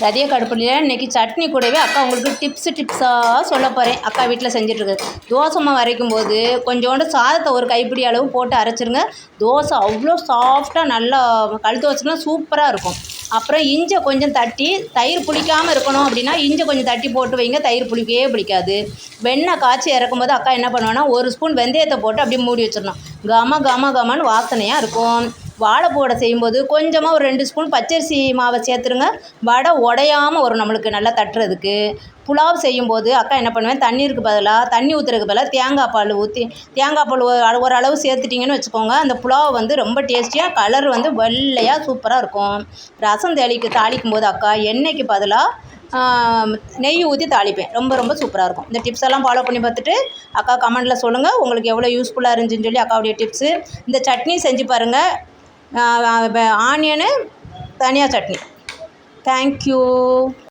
ரதிய கடுப்புலையில் இன்றைக்கி சட்னி கூடவே அக்கா உங்களுக்கு டிப்ஸாக சொல்ல போகிறேன். அக்கா வீட்டில் செஞ்சிட்ருக்கு. தோசை மாவு அரைக்கும் போது கொஞ்சோண்டு சாதத்தை ஒரு கைப்பிடி அளவு போட்டு அரைச்சிருங்க. தோசை அவ்வளோ சாஃப்டாக நல்லா கல் தோசைலாம் சூப்பராக இருக்கும். அப்புறம் இஞ்சை கொஞ்சம் தட்டி, தயிர் புளிக்காமல் இருக்கணும் அப்படின்னா இஞ்சை கொஞ்சம் தட்டி போட்டு வைங்க. தயிர் புளிக்கவே பிடிக்காது. வெண்ணெய் காய்ச்சி இறக்கும்போது அக்கா என்ன பண்ணுவேன்னா 1 ஸ்பூன் வெந்தயத்தை போட்டு அப்படியே மூடி வச்சிடணும். கமன்னு வாசனையாக இருக்கும். வாழைப்பூ வடை செய்யும்போது கொஞ்சமாக ஒரு 2 ஸ்பூன் பச்சரிசி மாவை சேர்த்துருங்க. வடை உடையாமல் வரும் நம்மளுக்கு நல்லா தட்டுறதுக்கு. புலாவ் செய்யும்போது அக்கா என்ன பண்ணுவேன், தண்ணீருக்கு பதிலாக தண்ணி ஊற்றுறதுக்கு பதிலாக தேங்காய் பால் ஊற்றி ஓரளவு சேர்த்துட்டிங்கன்னு வச்சுக்கோங்க. அந்த புலாவ் வந்து ரொம்ப டேஸ்டியாக கலர் வந்து வெள்ளையாக சூப்பராக இருக்கும். ரசம் தாளிக்கும் போது அக்கா எண்ணெய்க்கு பதிலாக நெய் ஊற்றி தாளிப்பேன். ரொம்ப சூப்பராக இருக்கும். இந்த டிப்ஸ் எல்லாம் ஃபாலோ பண்ணி பார்த்துட்டு அக்கா கமெண்டில் சொல்லுங்கள் உங்களுக்கு எவ்வளோ யூஸ்ஃபுல்லாக இருந்துச்சுன்னு சொல்லி. அக்காவுடைய டிப்ஸு இந்த சட்னி செஞ்சு பாருங்கள். ஆனியனு தனியா சட்னி. தேங்க்யூ.